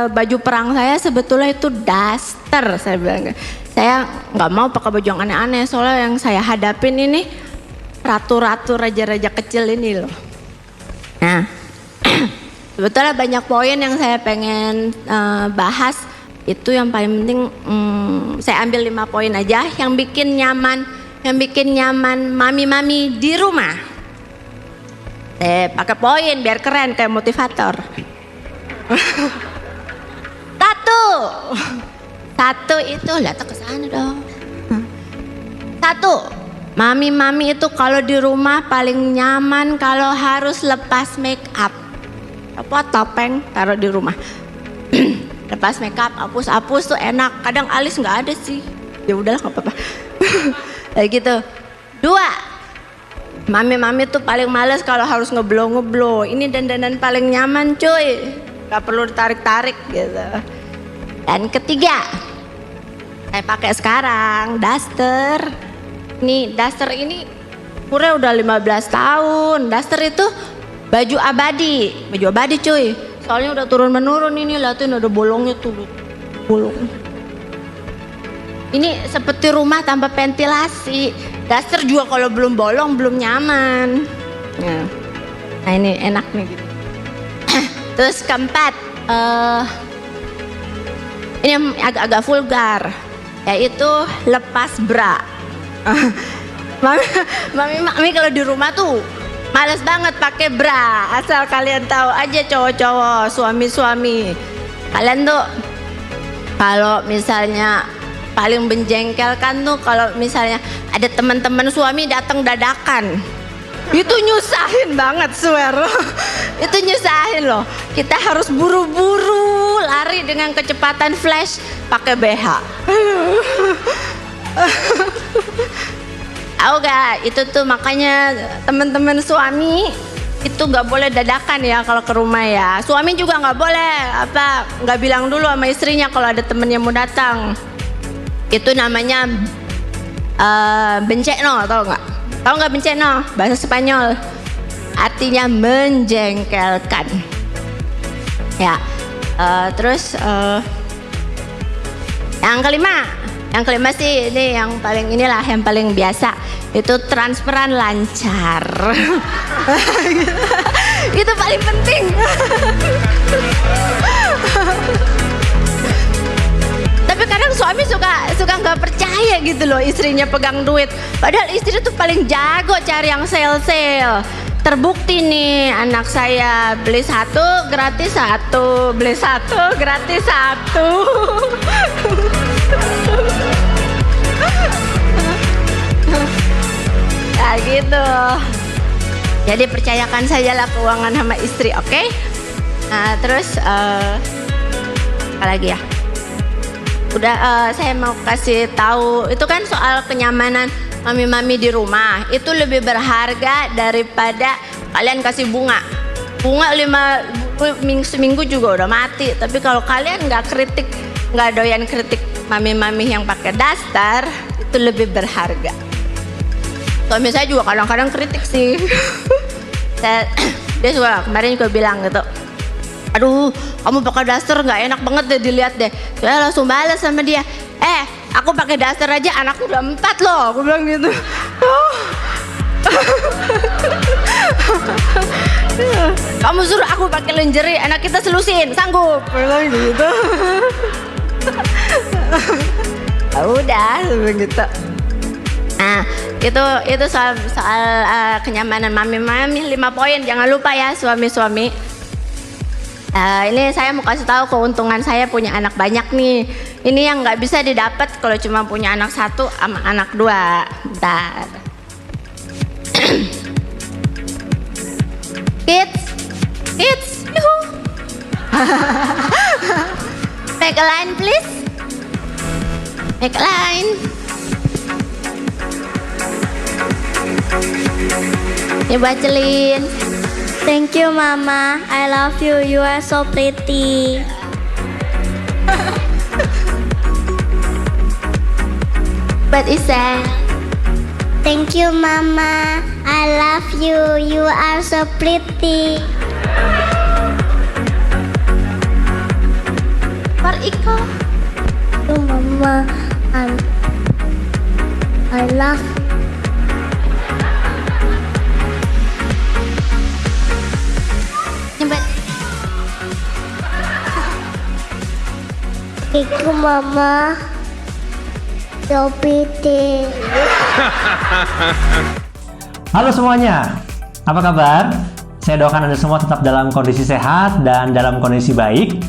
baju perang saya sebetulnya itu daster, saya bilang. Saya nggak mau pakai baju yang aneh-aneh, soalnya yang saya hadapin ini ratu-ratu raja-raja kecil ini loh. Nah, sebetulnya banyak poin yang saya pengen bahas. Itu yang paling penting, saya ambil 5 poin aja yang bikin nyaman mami-mami di rumah. Pakai poin biar keren kayak motivator. Satu itu lihat ke sana dong. Satu, mami-mami itu kalau di rumah paling nyaman kalau harus lepas make up. Apa topeng taruh di rumah. Lepas make up, hapus tuh enak. Kadang alis nggak ada sih. Ya udahlah nggak apa-apa. Kayak gitu. 2, mami-mami tuh paling males kalau harus ngeblow. Ini dandanan paling nyaman cuy. Gak perlu ditarik-tarik gitu. Dan 3, saya pakai sekarang daster. Nih daster ini umurnya udah 15 tahun. Daster itu baju abadi cuy. Soalnya udah turun menurun ini, lihatin ada bolongnya tuh. Bolong. Ini seperti rumah tanpa ventilasi. Daster juga kalau belum bolong belum nyaman. Nah ini enak nih gitu. Terus 4, ini agak vulgar, yaitu lepas bra. Mami kalau di rumah tuh males banget pakai bra. Asal kalian tahu aja cowok-cowok, suami-suami, kalian tuh kalau misalnya paling menjengkelkan tuh kalau misalnya ada teman-teman suami datang dadakan. Itu nyusahin banget, swear. Itu nyusahin loh. Kita harus buru-buru lari dengan kecepatan flash pakai BH. Tahu gak? Itu tuh makanya teman-teman suami itu nggak boleh dadakan ya kalau ke rumah ya. Suami juga nggak boleh nggak bilang dulu sama istrinya kalau ada temennya mau datang. Itu namanya bencekno, tau nggak? Tahu nggak bencekno? Bahasa Spanyol, artinya menjengkelkan. Ya, terus yang kelima sih ini yang paling yang paling biasa, itu transferan lancar. Itu paling penting. Tapi kadang suami suka nggak percaya gitu loh istrinya pegang duit. Padahal istri tuh paling jago cari yang sale. Terbukti nih anak saya beli 1 gratis 1, beli 1 gratis 1. Ya gitu. Jadi percayakan sajalah keuangan sama istri, oke? Nah terus apa lagi ya? Udah saya mau kasih tahu, itu kan soal kenyamanan mami-mami di rumah. Itu lebih berharga daripada kalian kasih bunga. Bunga seminggu juga udah mati. Tapi kalau kalian nggak doyan kritik mami-mami yang pakai daster, itu lebih berharga. Suami saya juga kadang-kadang kritik sih. Dia juga kemarin juga bilang gitu, aduh kamu pakai daster nggak enak banget deh dilihat deh. Saya langsung balas sama dia, aku pakai daster aja anakku udah 4 loh, aku bilang gitu. Kamu suruh aku pakai lingerie, anak kita selusin, sanggup, bilang gitu. Udah begitu. Nah itu soal kenyamanan mami-mami. 5 poin, jangan lupa ya suami-suami. Ini saya mau kasih tahu keuntungan saya punya anak banyak nih. Ini yang nggak bisa didapat kalau cuma punya anak 1 sama anak 2. Bentar. Kids, yuhu. Make a line please. Make a line. Ini buat Celin. Thank you, Mama. I love you. You are so pretty. Buat Isa. Thank you, Mama. I love you. You are so pretty. Akbar Iko. You mama, I love Nyebut. you mama. So pretty. Halo semuanya, apa kabar? Saya doakan Anda semua tetap dalam kondisi sehat dan dalam kondisi baik.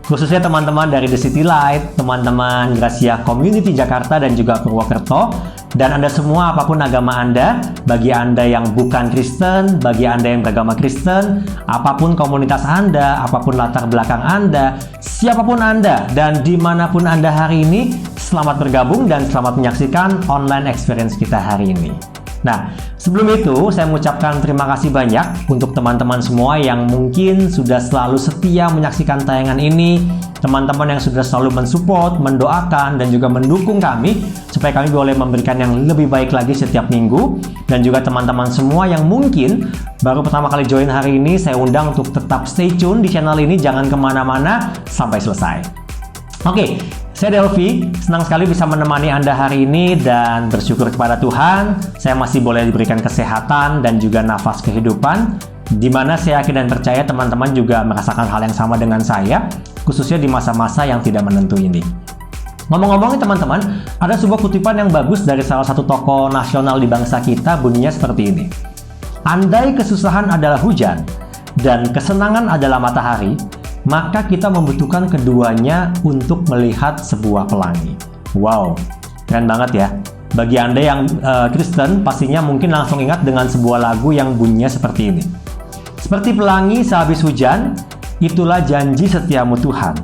Khususnya teman-teman dari The City Light, teman-teman Gracia Community Jakarta dan juga Purwokerto. Dan Anda semua apapun agama Anda, bagi Anda yang bukan Kristen, bagi Anda yang beragama Kristen, apapun komunitas Anda, apapun latar belakang Anda, siapapun Anda, dan dimanapun Anda hari ini, selamat bergabung dan selamat menyaksikan online experience kita hari ini. Nah, sebelum itu saya mengucapkan terima kasih banyak untuk teman-teman semua yang mungkin sudah selalu setia menyaksikan tayangan ini, teman-teman yang sudah selalu mensupport, mendoakan, dan juga mendukung kami supaya kami boleh memberikan yang lebih baik lagi setiap minggu, dan juga teman-teman semua yang mungkin baru pertama kali join hari ini, saya undang untuk tetap stay tune di channel ini, jangan kemana-mana sampai selesai. Oke, saya Delvi, senang sekali bisa menemani Anda hari ini dan bersyukur kepada Tuhan, saya masih boleh diberikan kesehatan dan juga nafas kehidupan, di mana saya yakin dan percaya teman-teman juga merasakan hal yang sama dengan saya, khususnya di masa-masa yang tidak menentu ini. Ngomong-ngomong teman-teman, ada sebuah kutipan yang bagus dari salah satu tokoh nasional di bangsa kita, bunyinya seperti ini. Andai kesusahan adalah hujan dan kesenangan adalah matahari, maka kita membutuhkan keduanya untuk melihat sebuah pelangi. Wow, keren banget ya. Bagi Anda yang Kristen, pastinya mungkin langsung ingat dengan sebuah lagu yang bunyinya seperti ini. Seperti pelangi sehabis hujan, itulah janji setiamu Tuhan.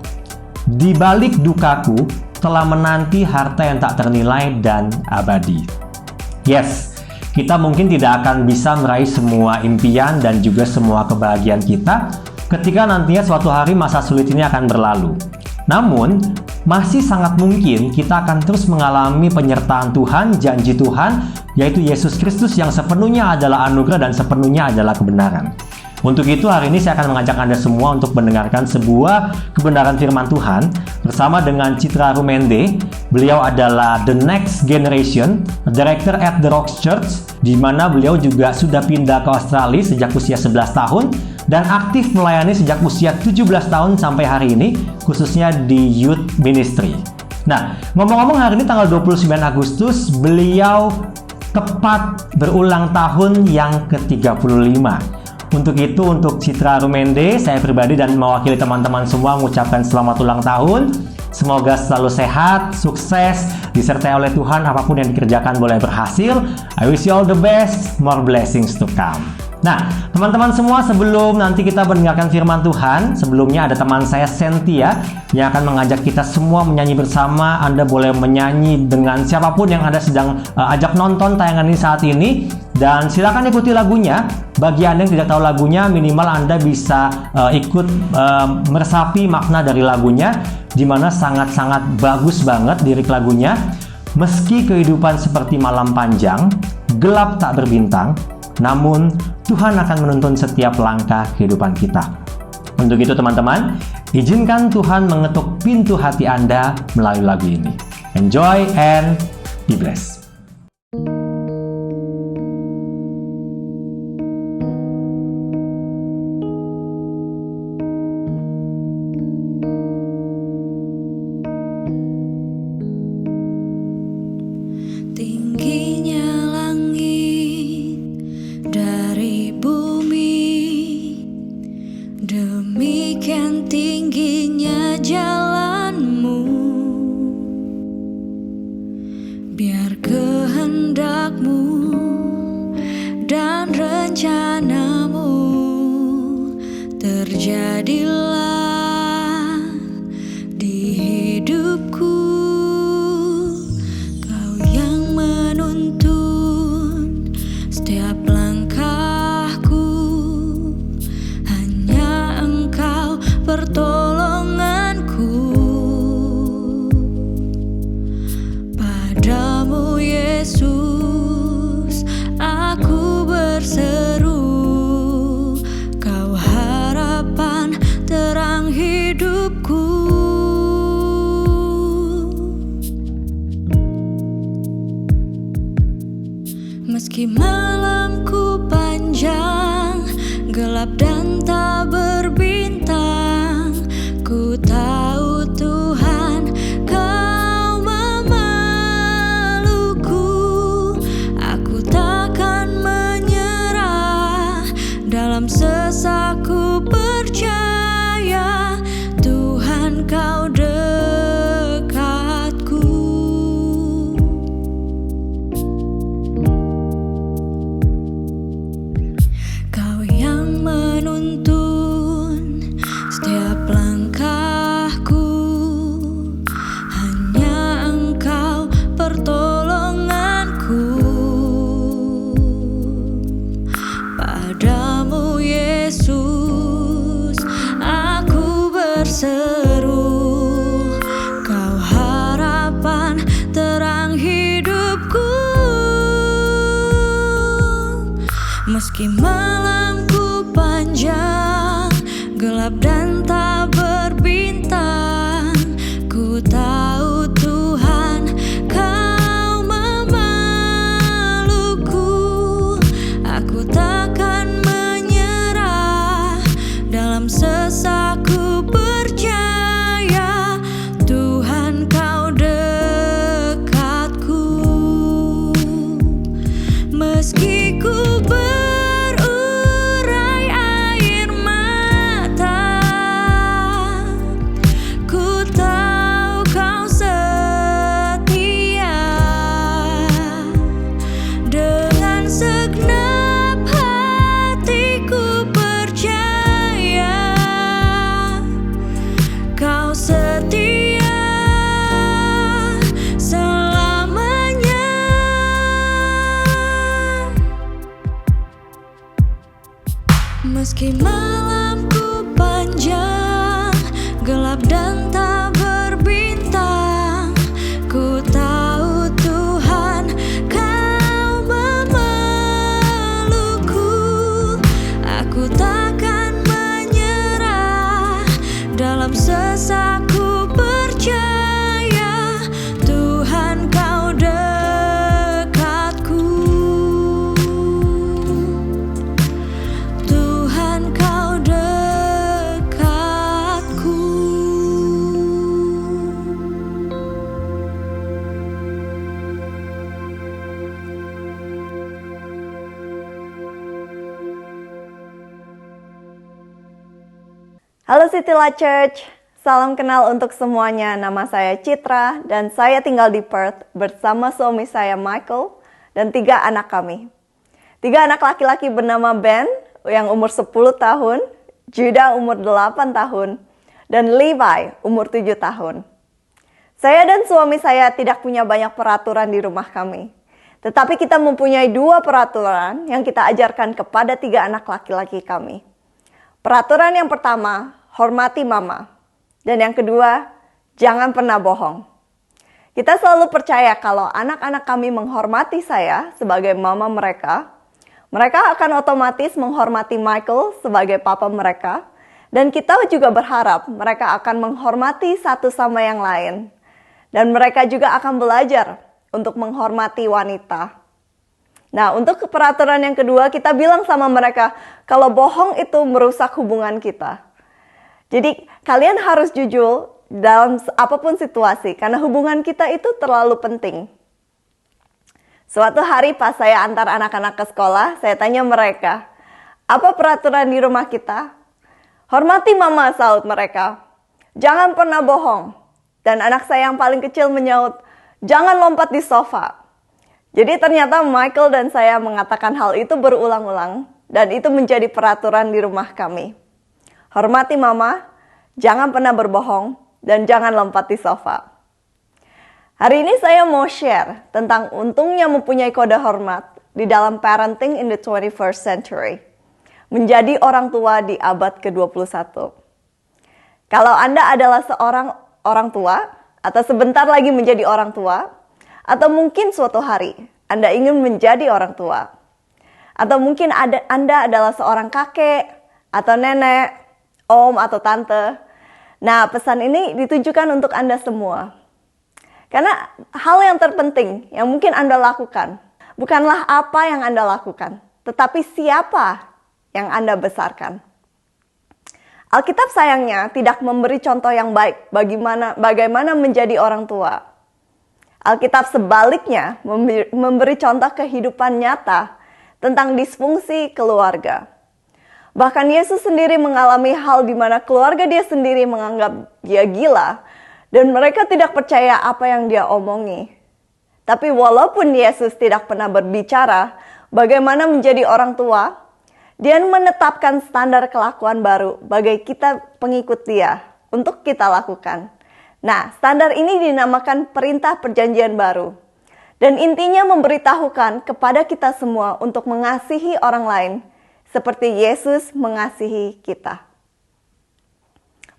Di balik dukaku, telah menanti harta yang tak ternilai dan abadi. Yes, kita mungkin tidak akan bisa meraih semua impian dan juga semua kebahagiaan kita ketika nantinya suatu hari masa sulit ini akan berlalu. Namun, masih sangat mungkin kita akan terus mengalami penyertaan Tuhan, janji Tuhan, yaitu Yesus Kristus yang sepenuhnya adalah anugerah dan sepenuhnya adalah kebenaran. Untuk itu, hari ini saya akan mengajak Anda semua untuk mendengarkan sebuah kebenaran firman Tuhan bersama dengan Citra Rumende. Beliau adalah The Next Generation, Director at The Rocks Church, di mana beliau juga sudah pindah ke Australia sejak usia 11 tahun dan aktif melayani sejak usia 17 tahun sampai hari ini, khususnya di Youth Ministry. Nah, ngomong-ngomong hari ini tanggal 29 Agustus, beliau tepat berulang tahun yang ke-35. Untuk itu, untuk Citra Rumende, saya pribadi dan mewakili teman-teman semua mengucapkan selamat ulang tahun. Semoga selalu sehat, sukses, disertai oleh Tuhan, apapun yang dikerjakan boleh berhasil. I wish you all the best, more blessings to come. Nah, teman-teman semua, sebelum nanti kita mendengarkan firman Tuhan, sebelumnya ada teman saya Cynthia yang akan mengajak kita semua menyanyi bersama. Anda boleh menyanyi dengan siapapun yang Anda sedang ajak nonton tayangan ini saat ini, dan silakan ikuti lagunya. Bagi Anda yang tidak tahu lagunya, minimal Anda bisa ikut meresapi makna dari lagunya, di mana sangat-sangat bagus banget lirik lagunya. Meski kehidupan seperti malam panjang, gelap tak berbintang, namun Tuhan akan menuntun setiap langkah kehidupan kita. Untuk itu teman-teman, izinkan Tuhan mengetuk pintu hati Anda melalui lagu ini. Enjoy and be blessed. Di hidupku, Kau yang menuntun Meski malamku panjang, gelap dan tak berbintang, ku tahu Tuhan Kau memelukku. Aku takkan menyerah, dalam sesakku percaya Tuhan Kau dekatku. Kau yang menuntun setiap langkahku, hanya Engkau pertolonganku. Padamu Yesus aku berseru, Kau harapan terang hidupku. Meski malamku panjang, gelap dan tak berbintang, ku tahu Tuhan Kau memelukku. Aku takkan menyerah, dalam sesakku percaya Tuhan Kau dekatku. Meski ku berurai air mata, ku tahu Kau setia. Dengan segenap hatiku percaya Kau setia selamanya. Meski malamku panjang, gelap dan tak berbintang, ku tahu Tuhan Kau memelukku. Aku takkan menyerah, dalam sesakku percaya Tuhan Kau dekatku. Tuhan Kau dekatku. Halo City Light Church, salam kenal untuk semuanya. Nama saya Citra dan saya tinggal di Perth bersama suami saya Michael dan 3 anak kami. 3 anak laki-laki bernama Ben yang umur 10 tahun, Judah umur 8 tahun, dan Levi umur 7 tahun. Saya dan suami saya tidak punya banyak peraturan di rumah kami. Tetapi kita mempunyai 2 peraturan yang kita ajarkan kepada 3 anak laki-laki kami. Peraturan yang pertama, hormati mama. Dan yang kedua, jangan pernah bohong. Kita selalu percaya kalau anak-anak kami menghormati saya sebagai mama mereka, mereka akan otomatis menghormati Michael sebagai papa mereka. Dan kita juga berharap mereka akan menghormati satu sama yang lain. Dan mereka juga akan belajar untuk menghormati wanita. Nah, untuk peraturan yang kedua, kita bilang sama mereka, kalau bohong itu merusak hubungan kita. Jadi, kalian harus jujur dalam apapun situasi, karena hubungan kita itu terlalu penting. Suatu hari pas saya antar anak-anak ke sekolah, saya tanya mereka, apa peraturan di rumah kita? Hormati mama, saut mereka. Jangan pernah bohong. Dan anak saya yang paling kecil menyaut, jangan lompat di sofa. Jadi ternyata Michael dan saya mengatakan hal itu berulang-ulang dan itu menjadi peraturan di rumah kami. Hormati mama, jangan pernah berbohong, dan jangan lompat di sofa. Hari ini saya mau share tentang untungnya mempunyai kode hormat di dalam parenting in the 21st century. Menjadi orang tua di abad ke-21. Kalau Anda adalah seorang orang tua, atau sebentar lagi menjadi orang tua, atau mungkin suatu hari Anda ingin menjadi orang tua. Atau mungkin Anda adalah seorang kakek, atau nenek, om, atau tante. Nah, pesan ini ditujukan untuk Anda semua. Karena hal yang terpenting yang mungkin Anda lakukan, bukanlah apa yang Anda lakukan, tetapi siapa yang Anda besarkan. Alkitab sayangnya tidak memberi contoh yang baik bagaimana menjadi orang tua. Alkitab sebaliknya memberi contoh kehidupan nyata tentang disfungsi keluarga. Bahkan Yesus sendiri mengalami hal di mana keluarga dia sendiri menganggap dia gila dan mereka tidak percaya apa yang dia omongi. Tapi walaupun Yesus tidak pernah berbicara bagaimana menjadi orang tua, dia menetapkan standar kelakuan baru bagi kita pengikut dia untuk kita lakukan. Nah, standar ini dinamakan perintah perjanjian baru. Dan intinya memberitahukan kepada kita semua untuk mengasihi orang lain seperti Yesus mengasihi kita.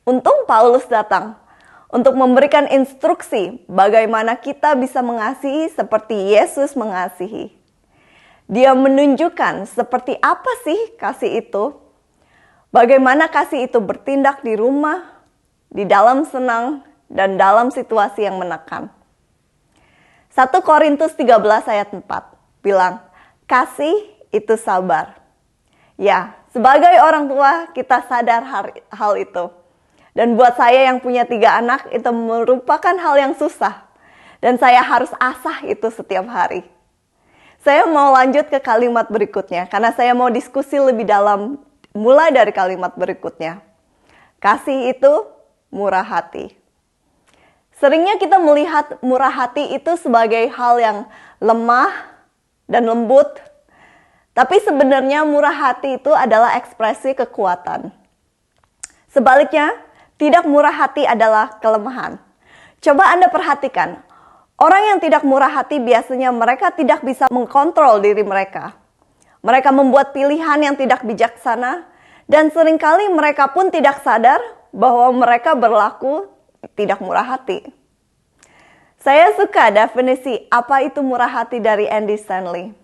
Untung Paulus datang untuk memberikan instruksi bagaimana kita bisa mengasihi seperti Yesus mengasihi. Dia menunjukkan seperti apa sih kasih itu, bagaimana kasih itu bertindak di rumah, di dalam senang, dan dalam situasi yang menekan. 1 Korintus 13 ayat 4 bilang, kasih itu sabar. Ya, sebagai orang tua kita sadar hal itu. Dan buat saya yang punya 3 anak itu merupakan hal yang susah. Dan saya harus asah itu setiap hari. Saya mau lanjut ke kalimat berikutnya karena saya mau diskusi lebih dalam mulai dari kalimat berikutnya. Kasih itu murah hati. Seringnya kita melihat murah hati itu sebagai hal yang lemah dan lembut. Tapi sebenarnya murah hati itu adalah ekspresi kekuatan. Sebaliknya, tidak murah hati adalah kelemahan. Coba Anda perhatikan. Orang yang tidak murah hati biasanya mereka tidak bisa mengkontrol diri mereka. Mereka membuat pilihan yang tidak bijaksana dan seringkali mereka pun tidak sadar bahwa mereka berlaku tidak murah hati. Saya suka definisi apa itu murah hati dari Andy Stanley.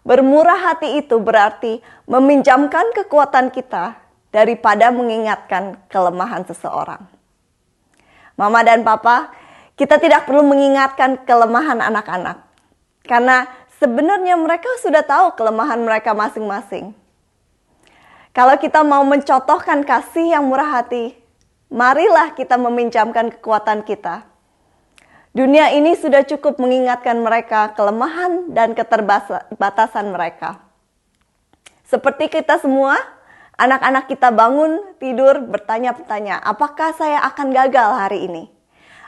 Bermurah hati itu berarti meminjamkan kekuatan kita daripada mengingatkan kelemahan seseorang. Mama dan Papa, kita tidak perlu mengingatkan kelemahan anak-anak. Karena sebenarnya mereka sudah tahu kelemahan mereka masing-masing. Kalau kita mau mencontohkan kasih yang murah hati, marilah kita meminjamkan kekuatan kita. Dunia ini sudah cukup mengingatkan mereka kelemahan dan keterbatasan mereka. Seperti kita semua, anak-anak kita bangun, tidur, bertanya-tanya, apakah saya akan gagal hari ini?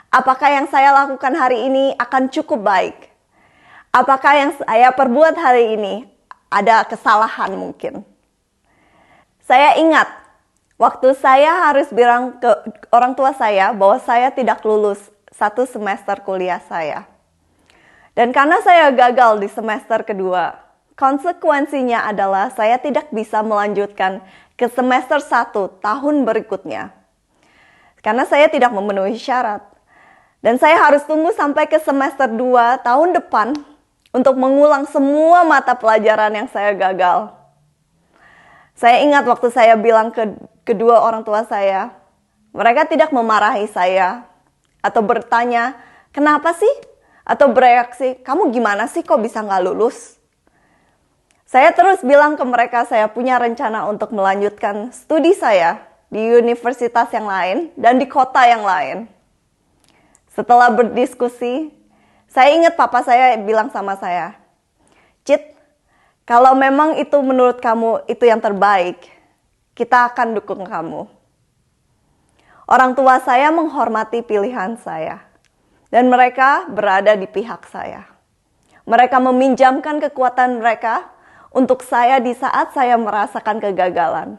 Apakah yang saya lakukan hari ini akan cukup baik? Apakah yang saya perbuat hari ini ada kesalahan mungkin? Saya ingat, waktu saya harus bilang ke orang tua saya bahwa saya tidak lulus 1 semester kuliah saya. Dan karena saya gagal di semester kedua, konsekuensinya adalah saya tidak bisa melanjutkan ke semester 1 tahun berikutnya. Karena saya tidak memenuhi syarat. Dan saya harus tunggu sampai ke semester 2 tahun depan untuk mengulang semua mata pelajaran yang saya gagal. Saya ingat waktu saya bilang ke kedua orang tua saya, mereka tidak memarahi saya atau bertanya, kenapa sih? Atau bereaksi, kamu gimana sih kok bisa nggak lulus? Saya terus bilang ke mereka saya punya rencana untuk melanjutkan studi saya di universitas yang lain dan di kota yang lain. Setelah berdiskusi, saya ingat papa saya bilang sama saya, Cit, kalau memang itu menurut kamu itu yang terbaik, kita akan dukung kamu. Orang tua saya menghormati pilihan saya, dan mereka berada di pihak saya. Mereka meminjamkan kekuatan mereka untuk saya di saat saya merasakan kegagalan.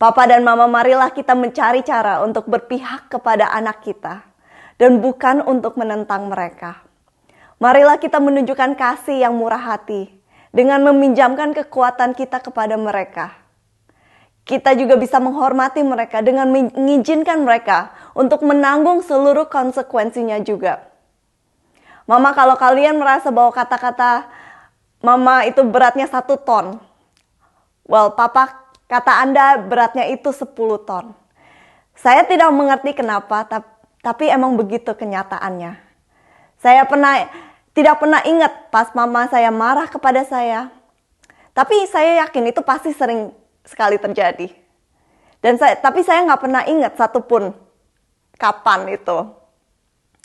Papa dan mama, marilah kita mencari cara untuk berpihak kepada anak kita. Dan bukan untuk menentang mereka. Marilah kita menunjukkan kasih yang murah hati dengan meminjamkan kekuatan kita kepada mereka. Kita juga bisa menghormati mereka dengan mengizinkan mereka untuk menanggung seluruh konsekuensinya juga. Mama, kalau kalian merasa bahwa kata-kata mama itu beratnya 1 ton. Well, papa, kata Anda beratnya itu 10 ton. Saya tidak mengerti kenapa, tapi emang begitu kenyataannya. Saya pernah tidak pernah ingat pas mama saya marah kepada saya. Tapi saya yakin itu pasti sering sekali terjadi. Tapi saya nggak pernah ingat satupun kapan itu.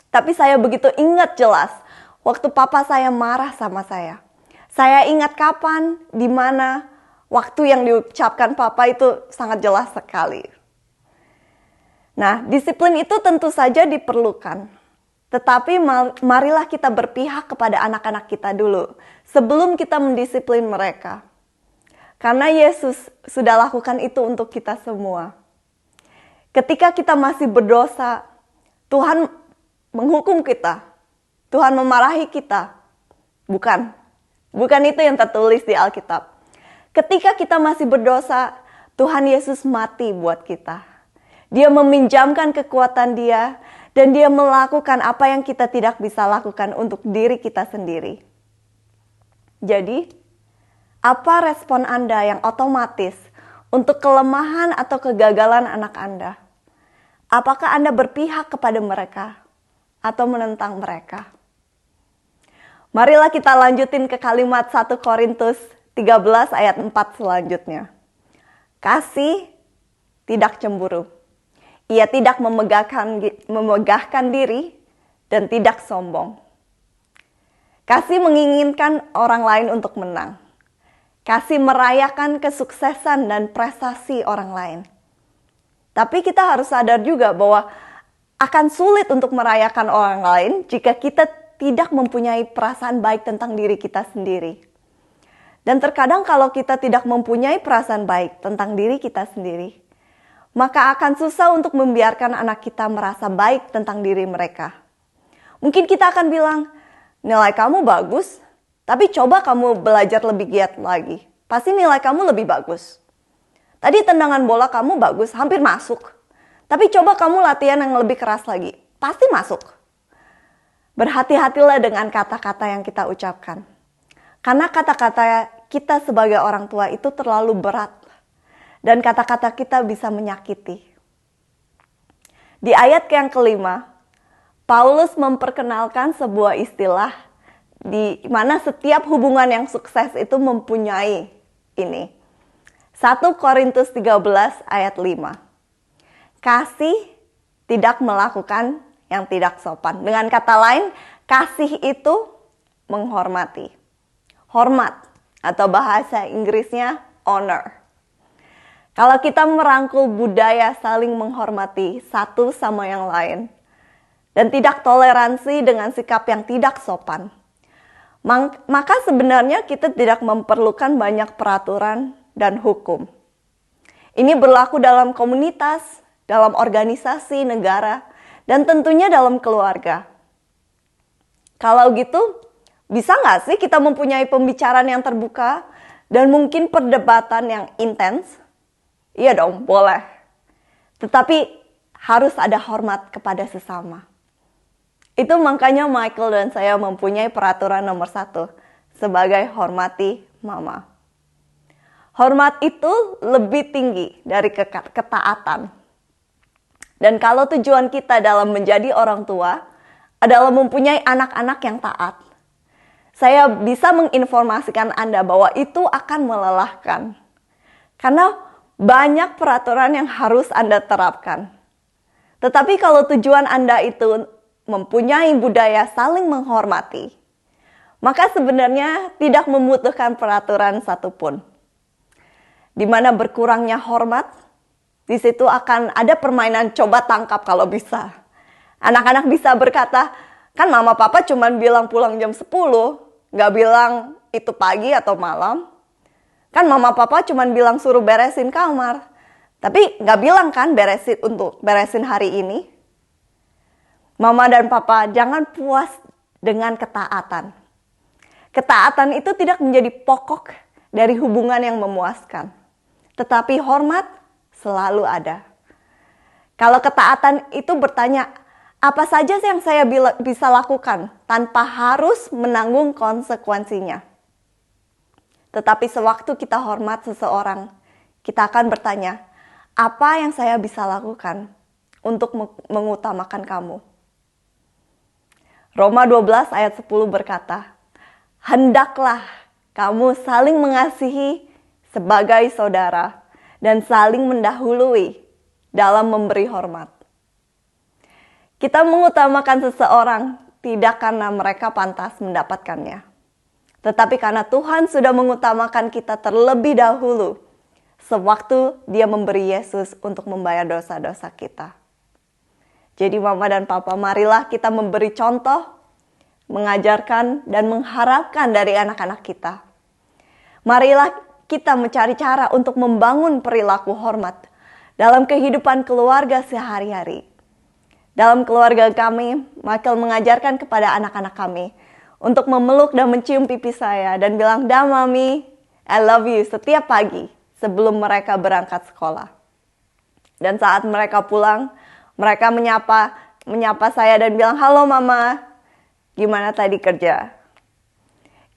Tapi saya begitu ingat jelas waktu papa saya marah sama saya. Saya ingat kapan, di mana, waktu yang diucapkan papa itu sangat jelas sekali. Nah, disiplin itu tentu saja diperlukan. Tetapi marilah kita berpihak kepada anak-anak kita dulu sebelum kita mendisiplin mereka. Karena Yesus sudah lakukan itu untuk kita semua. Ketika kita masih berdosa, Tuhan menghukum kita. Tuhan memarahi kita. Bukan itu yang tertulis di Alkitab. Ketika kita masih berdosa, Tuhan Yesus mati buat kita. Dia meminjamkan kekuatan Dia, dan Dia melakukan apa yang kita tidak bisa lakukan untuk diri kita sendiri. Jadi, apa respon Anda yang otomatis untuk kelemahan atau kegagalan anak Anda? Apakah Anda berpihak kepada mereka atau menentang mereka? Marilah kita lanjutin ke kalimat 1 Korintus 13 ayat 4 selanjutnya. Kasih tidak cemburu. Ia tidak memegahkan diri dan tidak sombong. Kasih menginginkan orang lain untuk menang. Kasih merayakan kesuksesan dan prestasi orang lain. Tapi kita harus sadar juga bahwa akan sulit untuk merayakan orang lain jika kita tidak mempunyai perasaan baik tentang diri kita sendiri. Dan terkadang kalau kita tidak mempunyai perasaan baik tentang diri kita sendiri, maka akan susah untuk membiarkan anak kita merasa baik tentang diri mereka. Mungkin kita akan bilang, nilai kamu bagus, tapi coba kamu belajar lebih giat lagi. Pasti nilai kamu lebih bagus. Tadi tendangan bola kamu bagus, hampir masuk. Tapi coba kamu latihan yang lebih keras lagi, pasti masuk. Berhati-hatilah dengan kata-kata yang kita ucapkan. Karena kata-kata kita sebagai orang tua itu terlalu berat. Dan kata-kata kita bisa menyakiti. Di ayat yang kelima, Paulus memperkenalkan sebuah istilah di mana setiap hubungan yang sukses itu mempunyai ini. 1 Korintus 13 ayat 5. Kasih tidak melakukan yang tidak sopan. Dengan kata lain, kasih itu menghormati. Hormat atau bahasa Inggrisnya honor. Kalau kita merangkul budaya saling menghormati satu sama yang lain dan tidak toleransi dengan sikap yang tidak sopan, maka sebenarnya kita tidak memerlukan banyak peraturan dan hukum. Ini berlaku dalam komunitas, dalam organisasi, negara, dan tentunya dalam keluarga. Kalau gitu, bisa nggak sih kita mempunyai pembicaraan yang terbuka dan mungkin perdebatan yang intens? Iya dong, boleh. Tetapi harus ada hormat kepada sesama. Itu makanya Michael dan saya mempunyai peraturan nomor 1 sebagai hormati mama. Hormat itu lebih tinggi dari ketaatan. Dan kalau tujuan kita dalam menjadi orang tua adalah mempunyai anak-anak yang taat, saya bisa menginformasikan Anda bahwa itu akan melelahkan. Karena banyak peraturan yang harus Anda terapkan. Tetapi kalau tujuan Anda itu mempunyai budaya saling menghormati, maka sebenarnya tidak membutuhkan peraturan satupun. Di mana berkurangnya hormat, di situ akan ada permainan coba tangkap kalau bisa. Anak-anak bisa berkata, kan mama papa cuma bilang pulang jam 10, nggak bilang itu pagi atau malam. Kan mama papa cuma bilang suruh beresin kamar. Tapi nggak bilang kan beresin hari ini. Mama dan papa jangan puas dengan ketaatan. Ketaatan itu tidak menjadi pokok dari hubungan yang memuaskan. Tetapi hormat selalu ada. Kalau ketaatan itu bertanya, apa saja yang saya bisa lakukan tanpa harus menanggung konsekuensinya. Tetapi sewaktu kita hormat seseorang, kita akan bertanya, apa yang saya bisa lakukan untuk mengutamakan kamu? Roma 12 ayat 10 berkata, "Hendaklah kamu saling mengasihi sebagai saudara dan saling mendahului dalam memberi hormat." Kita mengutamakan seseorang tidak karena mereka pantas mendapatkannya, tetapi karena Tuhan sudah mengutamakan kita terlebih dahulu sewaktu Dia memberi Yesus untuk membayar dosa-dosa kita. Jadi mama dan papa, marilah kita memberi contoh, mengajarkan dan mengharapkan dari anak-anak kita. Marilah kita mencari cara untuk membangun perilaku hormat dalam kehidupan keluarga sehari-hari. Dalam keluarga kami, Michael mengajarkan kepada anak-anak kami untuk memeluk dan mencium pipi saya dan bilang, "Da mami, I love you," setiap pagi sebelum mereka berangkat sekolah. Dan saat mereka pulang, mereka menyapa saya dan bilang, "Halo mama, gimana tadi kerja?"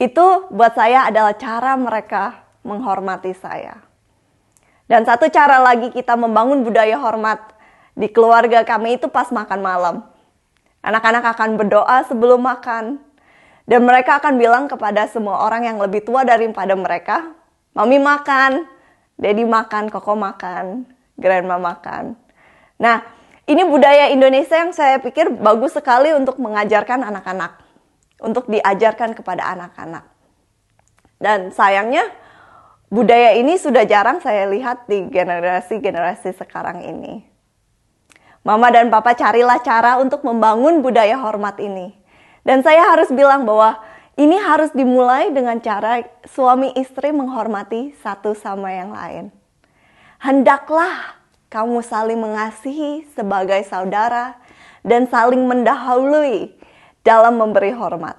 Itu buat saya adalah cara mereka menghormati saya. Dan satu cara lagi kita membangun budaya hormat di keluarga kami itu pas makan malam. Anak-anak akan berdoa sebelum makan. Dan mereka akan bilang kepada semua orang yang lebih tua daripada mereka, "Mami makan, Daddy makan, Koko makan, Grandma makan." Nah, ini budaya Indonesia yang saya pikir bagus sekali untuk mengajarkan anak-anak. Untuk diajarkan kepada anak-anak. Dan sayangnya, budaya ini sudah jarang saya lihat di generasi-generasi sekarang ini. Mama dan papa carilah cara untuk membangun budaya hormat ini. Dan saya harus bilang bahwa ini harus dimulai dengan cara suami istri menghormati satu sama yang lain. Hendaklah kamu saling mengasihi sebagai saudara dan saling mendahului dalam memberi hormat.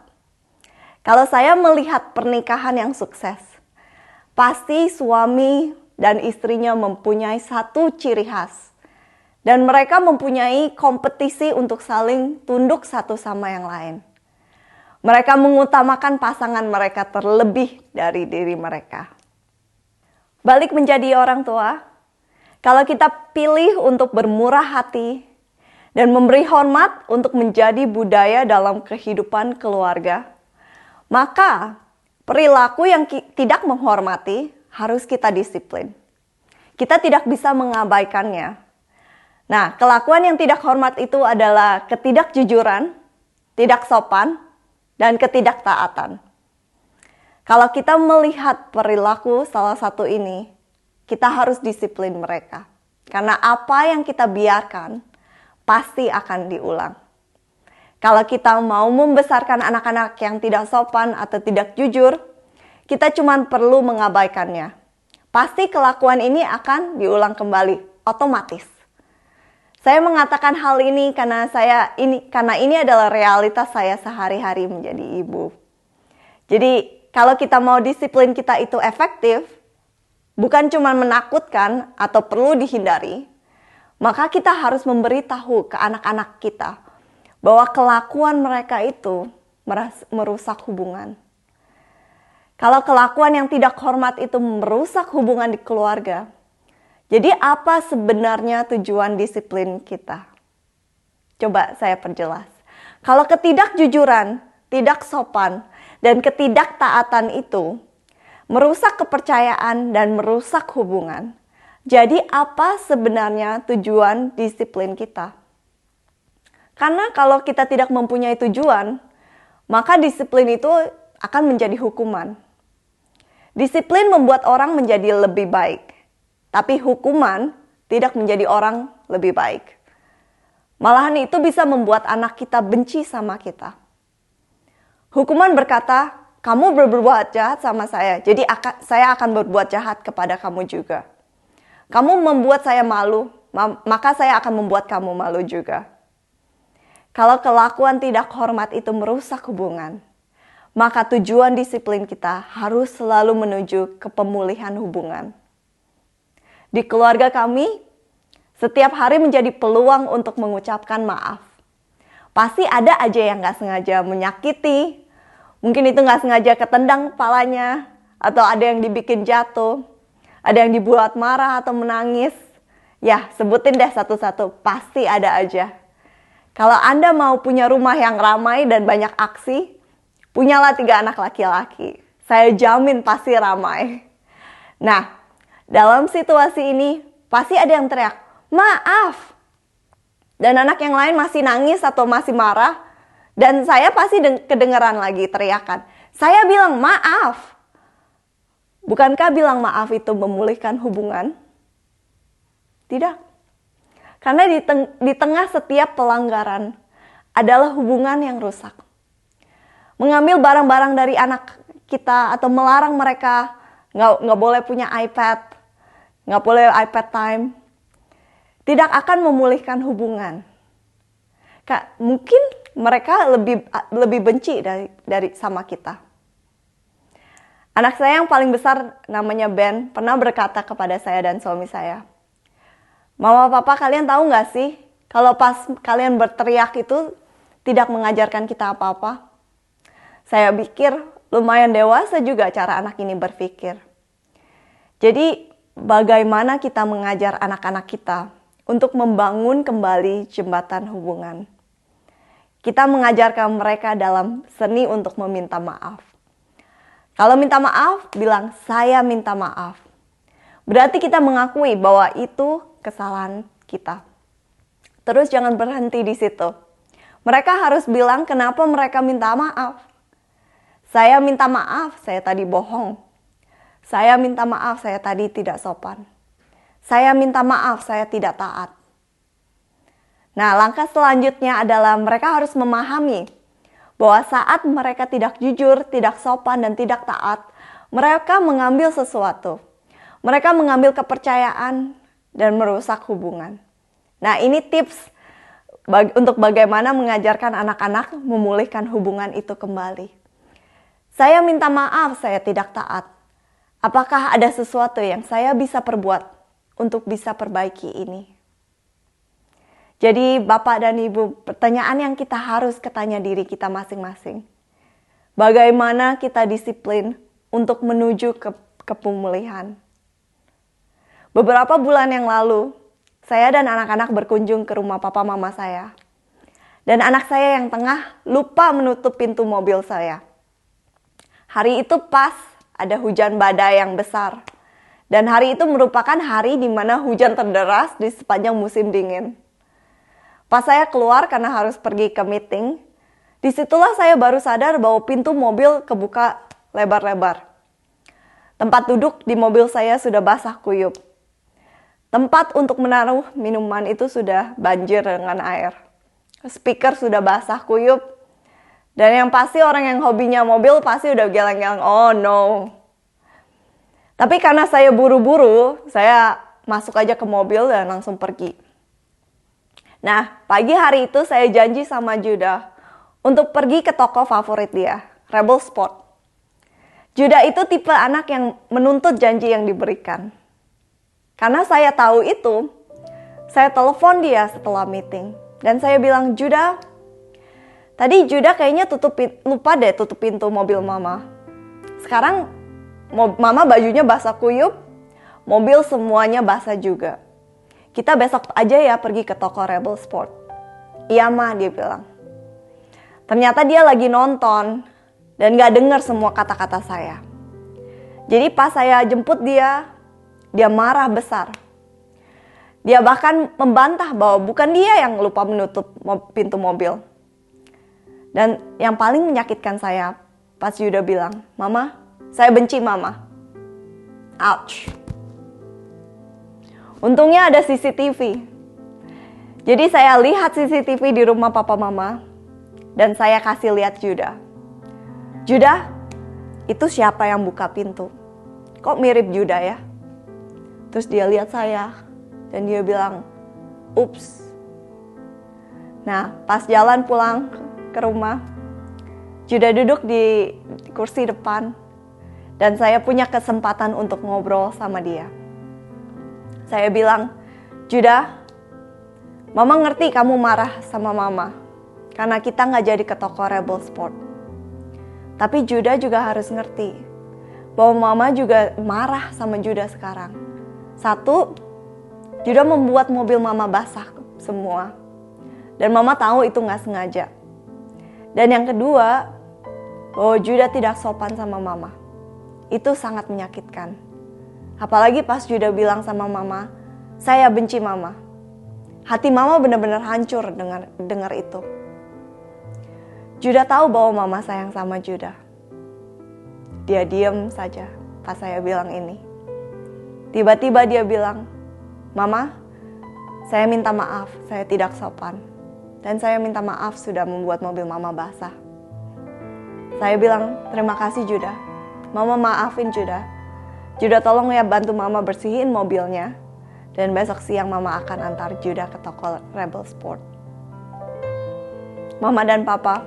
Kalau saya melihat pernikahan yang sukses, pasti suami dan istrinya mempunyai satu ciri khas. Dan mereka mempunyai kompetisi untuk saling tunduk satu sama yang lain. Mereka mengutamakan pasangan mereka terlebih dari diri mereka. Balik menjadi orang tua, kalau kita pilih untuk bermurah hati dan memberi hormat untuk menjadi budaya dalam kehidupan keluarga, maka perilaku yang tidak menghormati harus kita disiplin. Kita tidak bisa mengabaikannya. Nah, kelakuan yang tidak hormat itu adalah ketidakjujuran, tidak sopan, dan ketidaktaatan. Kalau kita melihat perilaku salah satu ini, kita harus disiplin mereka. Karena apa yang kita biarkan, pasti akan diulang. Kalau kita mau membesarkan anak-anak yang tidak sopan atau tidak jujur, kita cuma perlu mengabaikannya. Pasti kelakuan ini akan diulang kembali, otomatis. Saya mengatakan hal ini karena ini adalah realitas saya sehari-hari menjadi ibu. Jadi kalau kita mau disiplin kita itu efektif, bukan cuma menakutkan atau perlu dihindari, maka kita harus memberitahu ke anak-anak kita bahwa kelakuan mereka itu merusak hubungan. Kalau kelakuan yang tidak hormat itu merusak hubungan di keluarga, jadi apa sebenarnya tujuan disiplin kita? Coba saya perjelas. Kalau ketidakjujuran, tidak sopan, dan ketidaktaatan itu merusak kepercayaan dan merusak hubungan. Jadi apa sebenarnya tujuan disiplin kita? Karena kalau kita tidak mempunyai tujuan, maka disiplin itu akan menjadi hukuman. Disiplin membuat orang menjadi lebih baik. Tapi hukuman tidak menjadi orang lebih baik. Malahan itu bisa membuat anak kita benci sama kita. Hukuman berkata, "Kamu berbuat jahat sama saya, jadi saya akan berbuat jahat kepada kamu juga. Kamu membuat saya malu, maka saya akan membuat kamu malu juga." Kalau kelakuan tidak hormat itu merusak hubungan, maka tujuan disiplin kita harus selalu menuju ke pemulihan hubungan. Di keluarga kami, setiap hari menjadi peluang untuk mengucapkan maaf. Pasti ada aja yang gak sengaja menyakiti, mungkin itu gak sengaja ketendang kepalanya, atau ada yang dibikin jatuh, ada yang dibuat marah atau menangis. Ya, sebutin deh satu-satu, pasti ada aja. Kalau Anda mau punya rumah yang ramai dan banyak aksi, punyalah 3 anak laki-laki. Saya jamin pasti ramai. Nah, dalam situasi ini pasti ada yang teriak, "Maaf!" Dan anak yang lain masih nangis atau masih marah. Dan saya pasti kedengeran lagi teriakan. Saya bilang maaf. Bukankah bilang maaf itu memulihkan hubungan? Tidak. Karena di tengah setiap pelanggaran adalah hubungan yang rusak. Mengambil barang-barang dari anak kita atau melarang mereka nggak boleh punya iPad, nggak boleh iPad time, tidak akan memulihkan hubungan. Mungkin mereka lebih benci dari sama kita. Anak saya yang paling besar namanya Ben pernah berkata kepada saya dan suami saya, "Mama, Papa, kalian tahu nggak sih kalau pas kalian berteriak itu tidak mengajarkan kita apa-apa?" Saya pikir lumayan dewasa juga cara anak ini berpikir. Jadi bagaimana kita mengajar anak-anak kita untuk membangun kembali jembatan hubungan? Kita mengajarkan mereka dalam seni untuk meminta maaf. Kalau minta maaf, bilang saya minta maaf. Berarti kita mengakui bahwa itu kesalahan kita. Terus jangan berhenti di situ. Mereka harus bilang kenapa mereka minta maaf. Saya minta maaf, saya tadi bohong. Saya minta maaf, saya tadi tidak sopan. Saya minta maaf, saya tidak taat. Nah, langkah selanjutnya adalah mereka harus memahami bahwa saat mereka tidak jujur, tidak sopan, dan tidak taat, mereka mengambil sesuatu. Mereka mengambil kepercayaan dan merusak hubungan. Nah, ini tips untuk bagaimana mengajarkan anak-anak memulihkan hubungan itu kembali. Saya minta maaf, saya tidak taat. Apakah ada sesuatu yang saya bisa perbuat untuk bisa perbaiki ini? Jadi Bapak dan Ibu, pertanyaan yang kita harus tanya diri kita masing-masing. Bagaimana kita disiplin untuk menuju ke pemulihan? Beberapa bulan yang lalu, saya dan anak-anak berkunjung ke rumah papa mama saya. Dan anak saya yang tengah lupa menutup pintu mobil saya. Hari itu pas ada hujan badai yang besar. Dan hari itu merupakan hari di mana hujan terderas di sepanjang musim dingin. Pas saya keluar karena harus pergi ke meeting, disitulah saya baru sadar bahwa pintu mobil kebuka lebar-lebar. Tempat duduk di mobil saya sudah basah kuyup. Tempat untuk menaruh minuman itu sudah banjir dengan air. Speaker sudah basah kuyup. Dan yang pasti orang yang hobinya mobil pasti udah geleng-geleng, oh no. Tapi karena saya buru-buru, saya masuk aja ke mobil dan langsung pergi. Nah, pagi hari itu saya janji sama Judah untuk pergi ke toko favorit dia, Rebel Sport. Judah itu tipe anak yang menuntut janji yang diberikan. Karena saya tahu itu, saya telepon dia setelah meeting. Dan saya bilang, Judah, tadi Judah kayaknya lupa deh tutup pintu mobil mama. Sekarang mama bajunya basah kuyup, mobil semuanya basah juga. Kita besok aja ya pergi ke toko Rebel Sport. Iya Ma, dia bilang. Ternyata dia lagi nonton dan gak dengar semua kata-kata saya. Jadi pas saya jemput dia marah besar. Dia bahkan membantah bahwa bukan dia yang lupa menutup pintu mobil. Dan yang paling menyakitkan saya pas Yuda bilang, Mama, saya benci Mama. Ouch. Untungnya ada CCTV. Jadi saya lihat CCTV di rumah papa mama. Dan saya kasih lihat Judah. Judah, itu siapa yang buka pintu? Kok mirip Judah ya? Terus dia lihat saya. Dan dia bilang, ups. Nah, pas jalan pulang ke rumah, Judah duduk di kursi depan. Dan saya punya kesempatan untuk ngobrol sama dia. Saya bilang, Judah, Mama ngerti kamu marah sama Mama. Karena kita gak jadi ke toko Rebel Sport. Tapi Judah juga harus ngerti bahwa Mama juga marah sama Judah sekarang. Satu, Judah membuat mobil Mama basah semua. Dan mama tahu itu nggak sengaja. Dan yang kedua, bahwa Judah tidak sopan sama mama. Itu sangat menyakitkan. Apalagi pas Judah bilang sama mama, saya benci mama. Hati mama benar-benar hancur dengar itu. Judah tahu bahwa mama sayang sama Judah. Dia diam saja pas saya bilang ini. Tiba-tiba dia bilang, Mama, saya minta maaf, saya tidak sopan. Dan saya minta maaf sudah membuat mobil mama basah. Saya bilang, terima kasih Judah. Mama maafin Judah. Judah tolong ya bantu mama bersihin mobilnya. Dan besok siang mama akan antar Judah ke toko Rebel Sport. Mama dan Papa,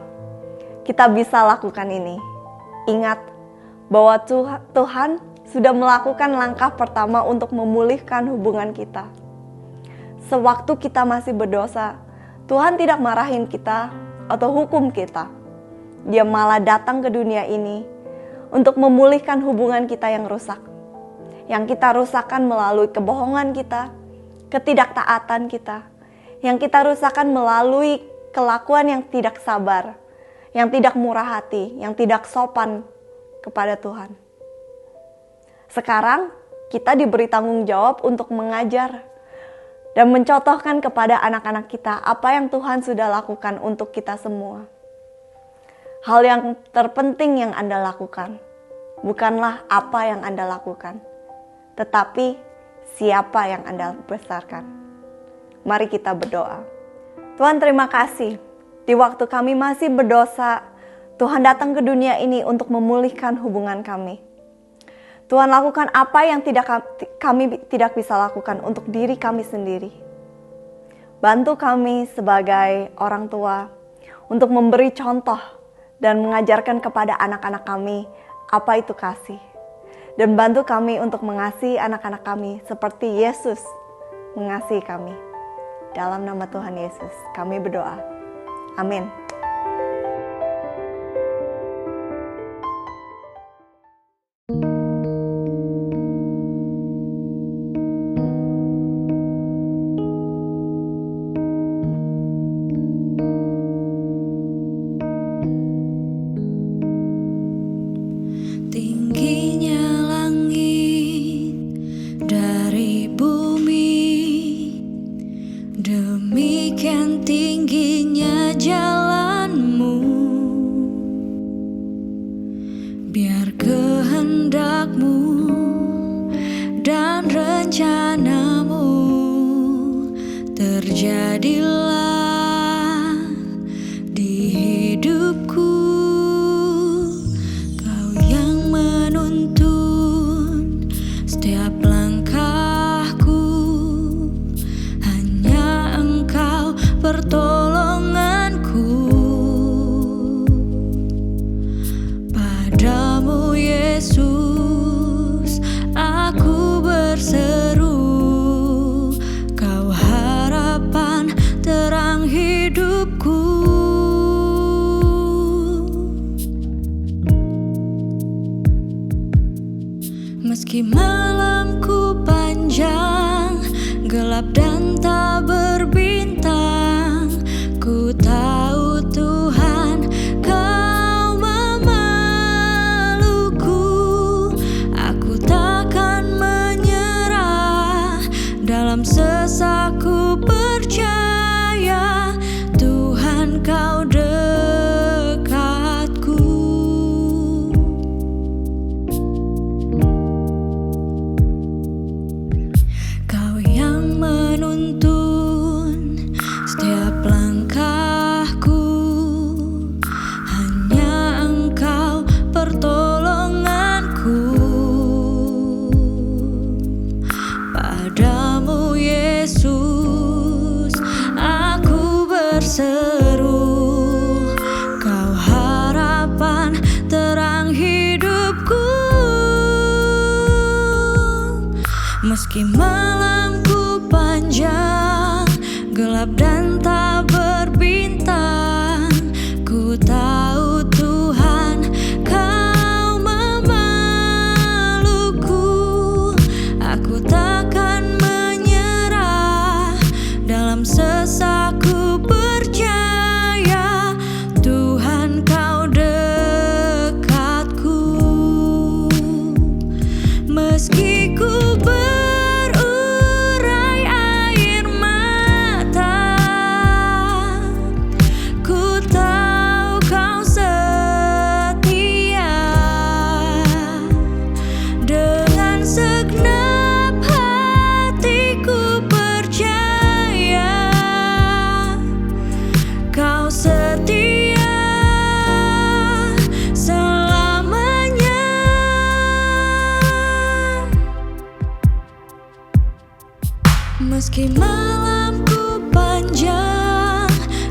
kita bisa lakukan ini. Ingat bahwa Tuhan sudah melakukan langkah pertama untuk memulihkan hubungan kita. Sewaktu kita masih berdosa, Tuhan tidak marahin kita atau hukum kita. Dia malah datang ke dunia ini untuk memulihkan hubungan kita yang rusak. Yang kita rusakkan melalui kebohongan kita, ketidaktaatan kita. Yang kita rusakkan melalui kelakuan yang tidak sabar, yang tidak murah hati, yang tidak sopan kepada Tuhan. Sekarang kita diberi tanggung jawab untuk mengajar dan mencontohkan kepada anak-anak kita apa yang Tuhan sudah lakukan untuk kita semua. Hal yang terpenting yang Anda lakukan bukanlah apa yang Anda lakukan, tetapi siapa yang Anda besarkan. Mari kita berdoa. Tuhan, terima kasih. Di waktu kami masih berdosa, Tuhan datang ke dunia ini untuk memulihkan hubungan kami. Tuhan lakukan apa yang kami tidak bisa lakukan untuk diri kami sendiri. Bantu kami sebagai orang tua untuk memberi contoh dan mengajarkan kepada anak-anak kami apa itu kasih. Dan bantu kami untuk mengasihi anak-anak kami seperti Yesus mengasihi kami. Dalam nama Tuhan Yesus kami berdoa. Amin. Tingginya langit dari bumi, demikian tingginya jalanmu. Biar kehendakmu dan rencanamu terjadilah di hidupku. Kau yang menuntun setiap langkahku, hanya Engkau pertolonganku. Padamu Yesus aku berseru, Kau harapan terang hidupku. Meski malamku panjang, gelap dan tak berbintang, ku tahu Tuhan Kau memelukku. Aku takkan menyerah, dalam sesakku percaya Tuhan Kau dekatku. Kau yang menuntun setiap langkahku, hanya Engkau pertolonganku. Padamu Yesus aku berseru, Kau harapan terang hidupku. Meski malamku panjang, gelap dan tak berbintang, ku tahu Tuhan Kau memelukku. Aku takkan menyerah, dalam sesakku percaya Meski ku berurai air mata, ku tahu kau setia. Dengan segenap hatiku percaya kau setia selamanya. Meski malamku panjang,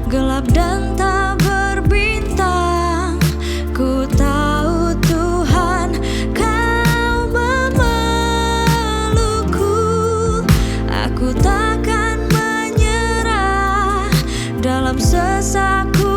gelap dan tak berbintang, ku tahu Tuhan kau memelukku. Aku takkan menyerah dalam sesaku